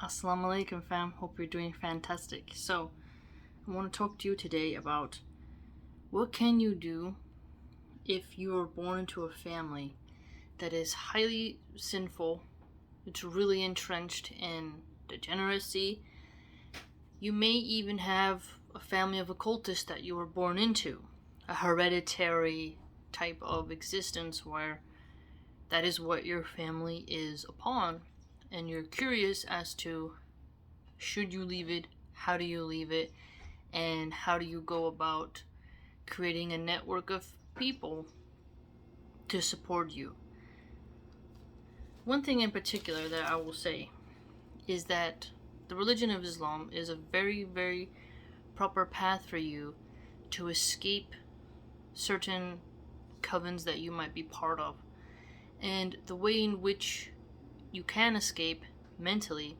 Assalamu alaikum fam, hope you're doing fantastic. So, I want to talk to you today about what can you do if you are born into a family that is highly sinful, it's really entrenched in degeneracy. You may even have a family of occultists that you were born into, a hereditary type of existence where that is what your family is upon, and you're curious as to should you leave it, how do you leave it, and how do you go about creating a network of people to support you. One thing in particular that I will say is that the religion of Islam is a very, very proper path for you to escape certain covens that you might be part of. And the way in which you can escape mentally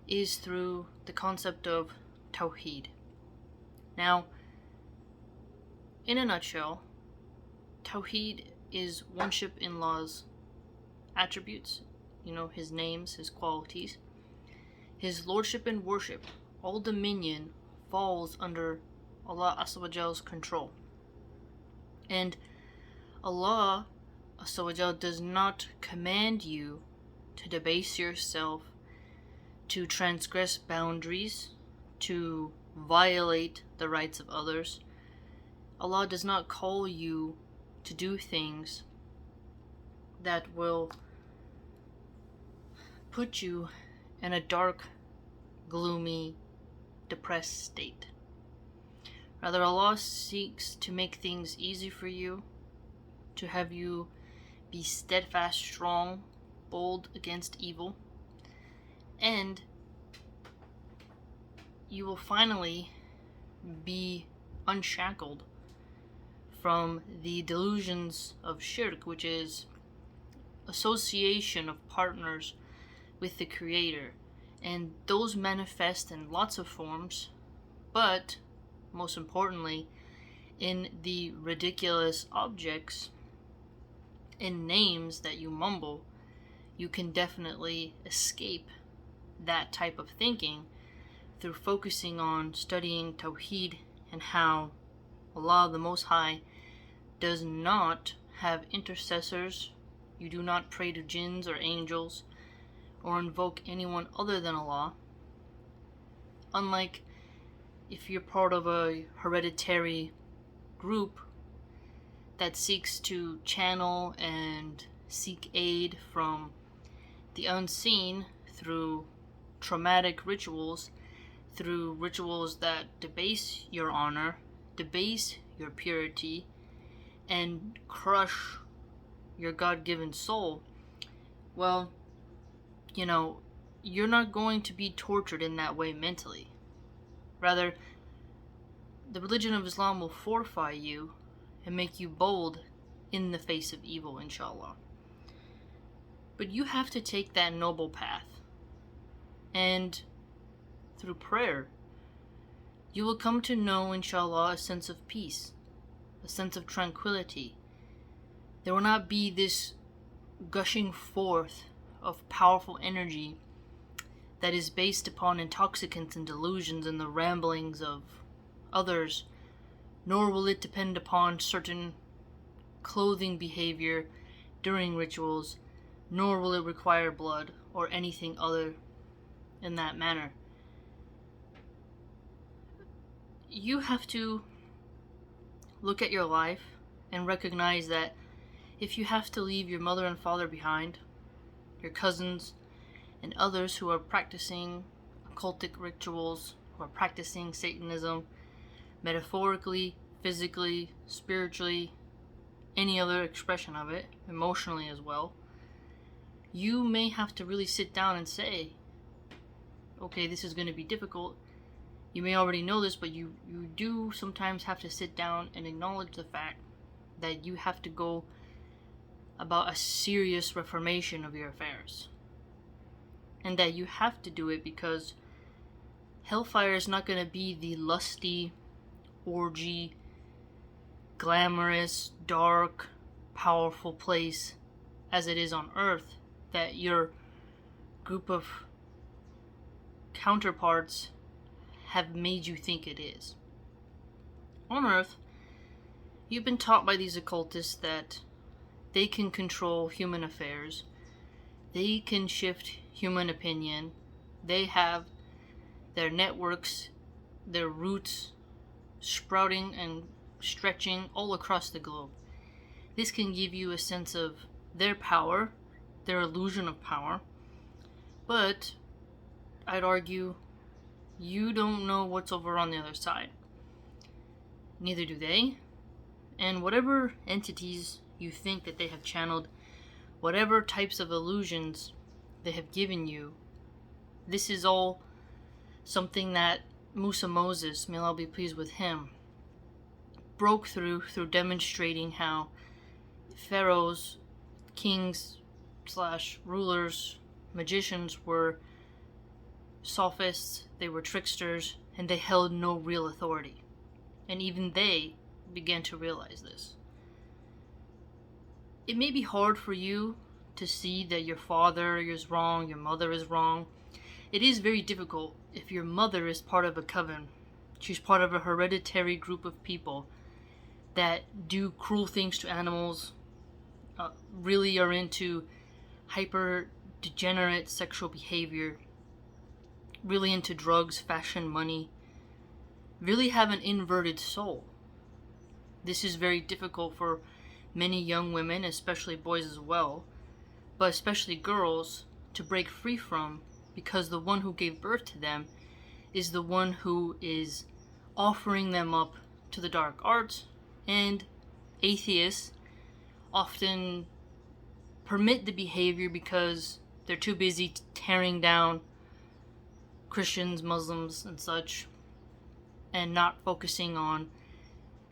is through the concept of Tawheed. Now, in a nutshell, Tawheed is worship in Allah's attributes, His names, His qualities. His lordship and worship, all dominion, falls under Allah Azza wa Jal's control. And Allah Azza wa Jal does not command you to debase yourself, to transgress boundaries, to violate the rights of others. Allah does not call you to do things that will put you in a dark, gloomy, depressed state. Rather, Allah seeks to make things easy for you, to have you be steadfast, strong, bold against evil, and you will finally be unshackled from the delusions of shirk, which is association of partners with the Creator. And those manifest in lots of forms, but most importantly, in the ridiculous objects and names that you mumble. You can definitely escape that type of thinking through focusing on studying Tawheed and how Allah the Most High does not have intercessors. You do not pray to jinns or angels or invoke anyone other than Allah. Unlike if you're part of a hereditary group that seeks to channel and seek aid from the unseen through traumatic rituals, through rituals that debase your honor, debase your purity, and crush your God-given soul. Well, you're not going to be tortured in that way mentally. Rather, the religion of Islam will fortify you and make you bold in the face of evil, inshallah. But you have to take that noble path. And through prayer, you will come to know, inshallah, a sense of peace, a sense of tranquility. There will not be this gushing forth of powerful energy that is based upon intoxicants and delusions and the ramblings of others, nor will it depend upon certain clothing behavior during rituals, nor will it require blood or anything other in that manner. You have to look at your life and recognize that if you have to leave your mother and father behind, your cousins, and others who are practicing occultic rituals, who are practicing Satanism, metaphorically, physically, spiritually, any other expression of it, emotionally as well, you may have to really sit down and say, okay, this is going to be difficult. You may already know this, but you do sometimes have to sit down and acknowledge the fact that you have to go about a serious reformation of your affairs. And that you have to do it because hellfire is not going to be the lusty, orgy, glamorous, dark, powerful place as it is on earth that your group of counterparts have made you think it is. On Earth, you've been taught by these occultists that they can control human affairs, they can shift human opinion, they have their networks, their roots sprouting and stretching all across the globe. This can give you a sense of their power, their illusion of power, but I'd argue you don't know what's over on the other side. Neither do they, and whatever entities you think that they have channeled, whatever types of illusions they have given you, this is all something that Musa Moses, may Allah be pleased with him, broke through demonstrating how pharaohs, kings / rulers, magicians were sophists, they were tricksters, and they held no real authority. And even they began to realize this. It may be hard for you to see that your father is wrong, your mother is wrong. It is very difficult if your mother is part of a coven. She's part of a hereditary group of people that do cruel things to animals, really are into hyper degenerate sexual behavior, really into drugs, fashion, money, really have an inverted soul. This is very difficult for many young women, especially boys as well, but especially girls, to break free from, because the one who gave birth to them is the one who is offering them up to the dark arts, and atheists often permit the behavior because they're too busy tearing down Christians, Muslims, and such, and not focusing on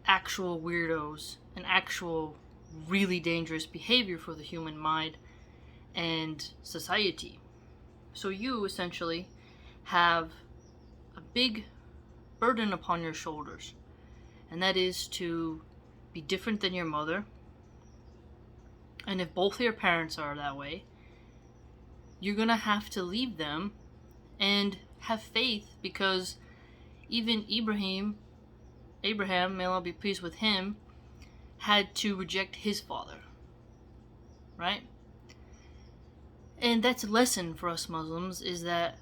actual weirdos and actual really dangerous behavior for the human mind and society. So you essentially have a big burden upon your shoulders, and that is to be different than your mother. And if both of your parents are that way, you're gonna have to leave them and have faith, because even Abraham, may Allah be pleased with him, had to reject his father, right? And that's a lesson for us Muslims, is that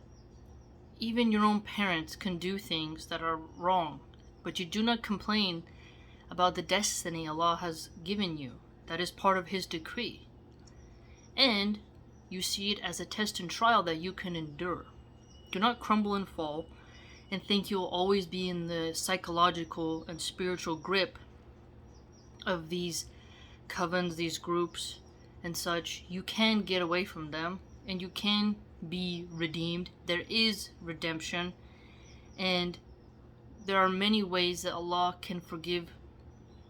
even your own parents can do things that are wrong, but you do not complain about the destiny Allah has given you. That is part of His decree. And you see it as a test and trial that you can endure. Do not crumble and fall and think you'll always be in the psychological and spiritual grip of these covens, these groups and such. You can get away from them and you can be redeemed. There is redemption, and there are many ways that Allah can forgive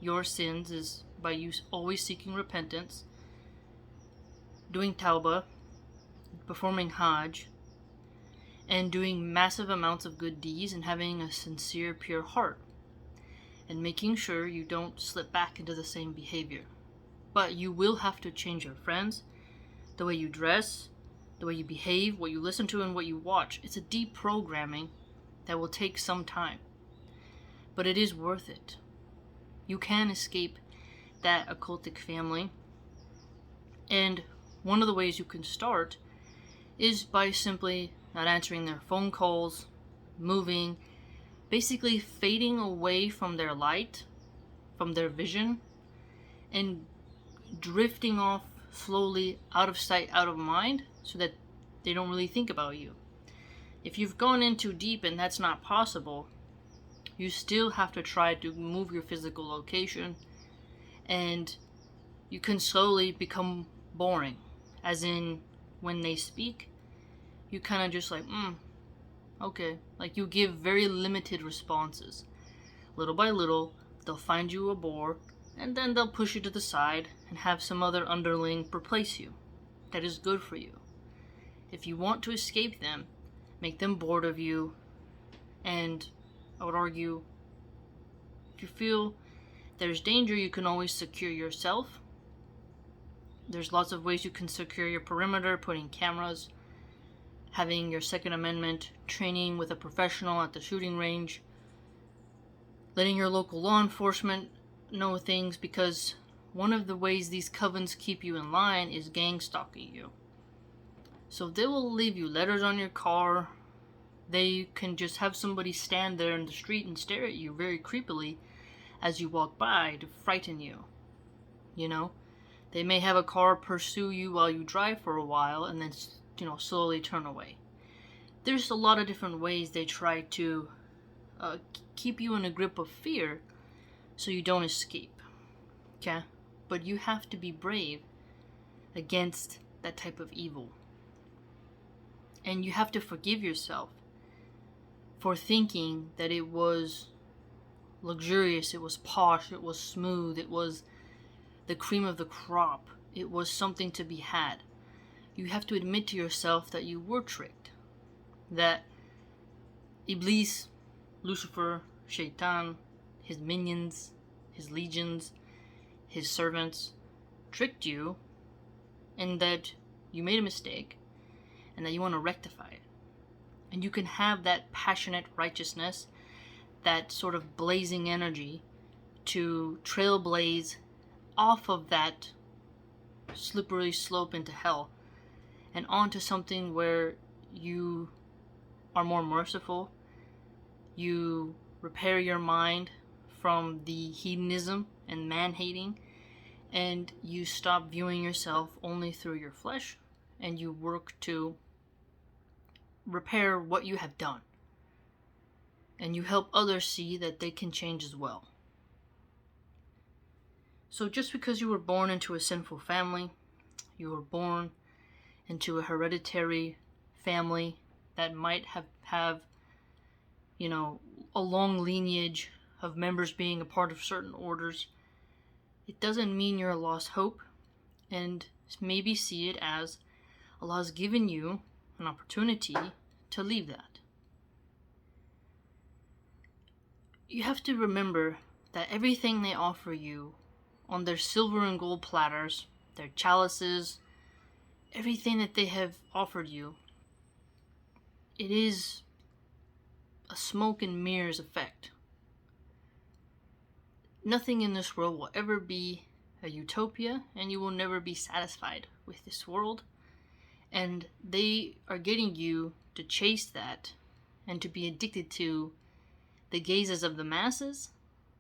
your sins, is by you always seeking repentance, doing tawbah, performing hajj, and doing massive amounts of good deeds and having a sincere, pure heart, and making sure you don't slip back into the same behavior. But you will have to change your friends, the way you dress, the way you behave, what you listen to, and what you watch. It's a deep programming that will take some time, but it is worth it. You can escape that occultic family, and one of the ways you can start is by simply not answering their phone calls, moving, basically fading away from their light, from their vision, and drifting off slowly, out of sight, out of mind, so that they don't really think about you. If you've gone in too deep and that's not possible, you still have to try to move your physical location, and you can slowly become boring. As in, when they speak, you kind of just like, okay. Like, you give very limited responses. Little by little, they'll find you a bore, and then they'll push you to the side and have some other underling replace you. That is good for you. If you want to escape them, make them bored of you, and I would argue, if you feel there's danger, you can always secure yourself. There's lots of ways you can secure your perimeter, putting cameras having your Second Amendment training with a professional at the shooting range, letting your local law enforcement know things, because one of the ways these covens keep you in line is gang stalking you. So they will leave you letters on your car. They can just have somebody stand there in the street and stare at you very creepily as you walk by to frighten you. You know, they may have a car pursue you while you drive for a while and then, slowly turn away. There's a lot of different ways they try to keep you in a grip of fear so you don't escape. Okay? But you have to be brave against that type of evil. And you have to forgive yourself for thinking that it was luxurious, it was posh, it was smooth, it was the cream of the crop, it was something to be had. You have to admit to yourself that you were tricked, that Iblis, Lucifer, Shaitan, his minions, his legions, his servants tricked you, and that you made a mistake, and that you want to rectify it. And you can have that passionate righteousness, that sort of blazing energy to trailblaze off of that slippery slope into hell and onto something where you are more merciful, you repair your mind from the hedonism and man-hating, and you stop viewing yourself only through your flesh, and you work to repair what you have done. And you help others see that they can change as well. So just because you were born into a sinful family, you were born into a hereditary family that might have a long lineage of members being a part of certain orders, it doesn't mean you're a lost hope. And maybe see it as Allah has given you an opportunity to leave that. You have to remember that everything they offer you on their silver and gold platters, their chalices, everything that they have offered you, it is a smoke and mirrors effect. Nothing in this world will ever be a utopia, and you will never be satisfied with this world. And they are getting you to chase that and to be addicted to the gazes of the masses,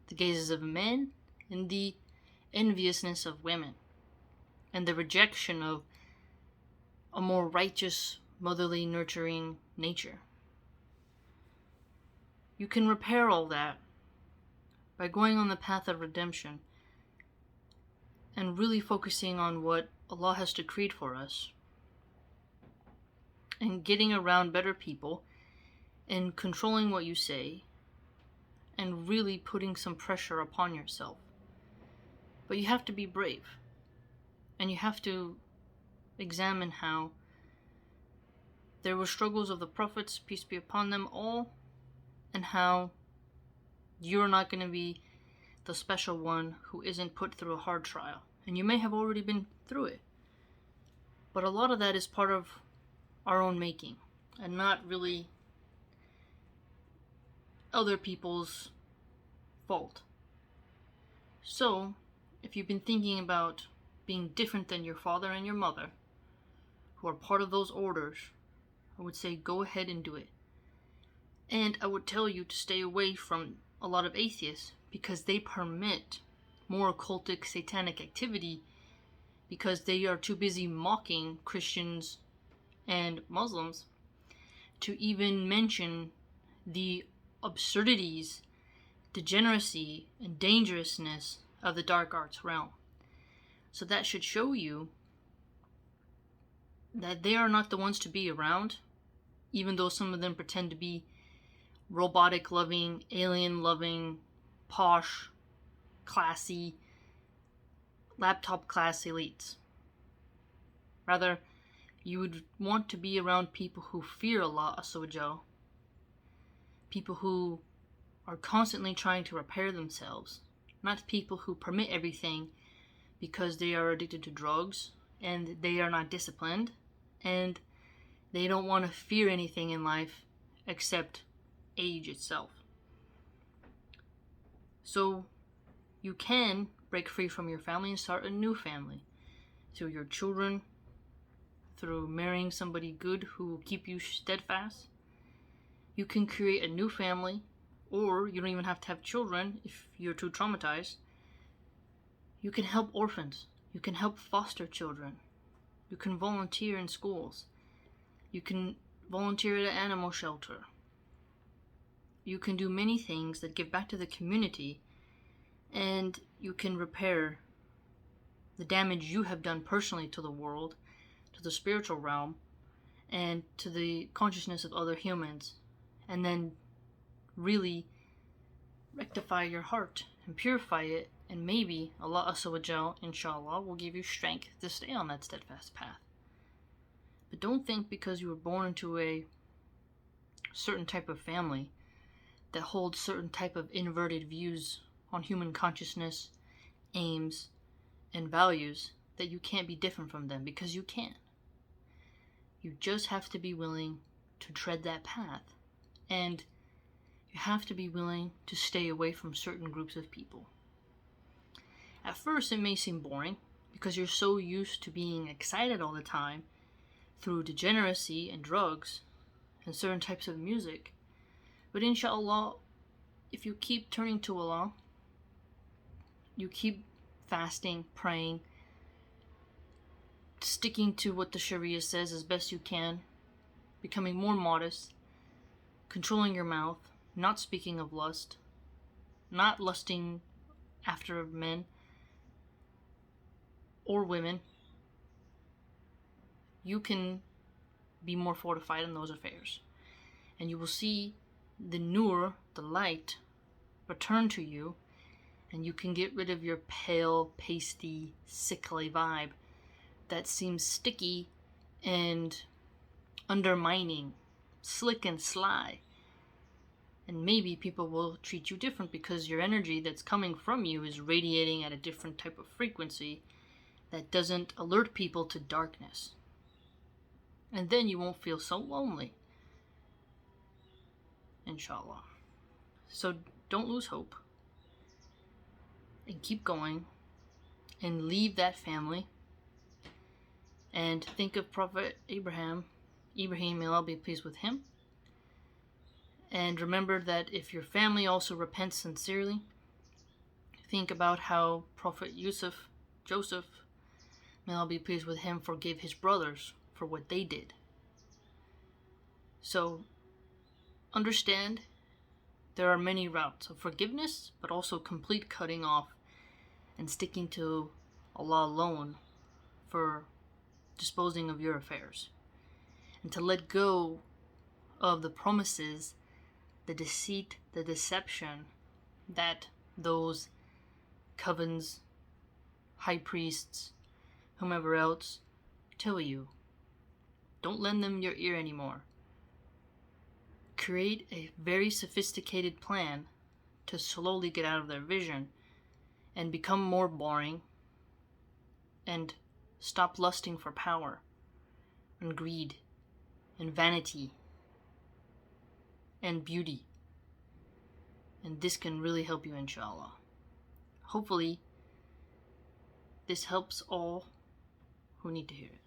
the gazes of men, and the enviousness of women, and the rejection of a more righteous, motherly, nurturing nature. You can repair all that by going on the path of redemption and really focusing on what Allah has decreed for us, and getting around better people and controlling what you say and really putting some pressure upon yourself. But you have to be brave, and you have to examine how there were struggles of the prophets, peace be upon them all, and how you're not going to be the special one who isn't put through a hard trial. And you may have already been through it, but a lot of that is part of our own making, and not really other people's fault. So, if you've been thinking about being different than your father and your mother, who are part of those orders, I would say go ahead and do it. And I would tell you to stay away from a lot of atheists, because they permit more occultic, satanic activity, because they are too busy mocking Christians and Muslims to even mention the absurdities, degeneracy, and dangerousness of the dark arts realm. So that should show you that they are not the ones to be around, even though some of them pretend to be robotic loving, alien loving, posh, classy, laptop class elites. Rather, you would want to be around people who fear Allah Azza, people who are constantly trying to repair themselves, not people who permit everything because they are addicted to drugs and they are not disciplined and They don't want to fear anything in life except age itself. So you can break free from your family and start a new family through your children, through marrying somebody good who will keep you steadfast. You can create a new family, or you don't even have to have children if you're too traumatized. You can help orphans. You can help foster children. You can volunteer in schools. You can volunteer at an animal shelter. You can do many things that give back to the community, and you can repair the damage you have done personally to the world, to the spiritual realm, and to the consciousness of other humans, and then really rectify your heart and purify it, and maybe Allah Azza inshallah, will give you strength to stay on that steadfast path. But don't think because you were born into a certain type of family that holds certain type of inverted views on human consciousness, aims, and values that you can't be different from them, because you can. You just have to be willing to tread that path, and you have to be willing to stay away from certain groups of people. At first it may seem boring because you're so used to being excited all the time through degeneracy and drugs and certain types of music. But inshallah, if you keep turning to Allah, you keep fasting, praying, sticking to what the Sharia says as best you can, becoming more modest, controlling your mouth, not speaking of lust, not lusting after men or women, you can be more fortified in those affairs. And you will see the nur, the light, return to you, and you can get rid of your pale, pasty, sickly vibe that seems sticky and undermining, slick and sly. And maybe people will treat you different because your energy that's coming from you is radiating at a different type of frequency that doesn't alert people to darkness. And then you won't feel so lonely, inshallah. So don't lose hope, and keep going, and leave that family, and think of Prophet Ibrahim, may Allah be pleased with him. And remember that if your family also repents sincerely, think about how Prophet Joseph, may Allah be pleased with him, forgave his brothers for what they did. So understand there are many routes of forgiveness, but also complete cutting off and sticking to Allah alone for disposing of your affairs. And to let go of the promises, the deceit, the deception that those covens, high priests, whomever else tell you. Don't lend them your ear anymore. Create a very sophisticated plan to slowly get out of their vision and become more boring, and stop lusting for power and greed and vanity and beauty. And this can really help you, inshallah. Hopefully this helps all who need to hear it.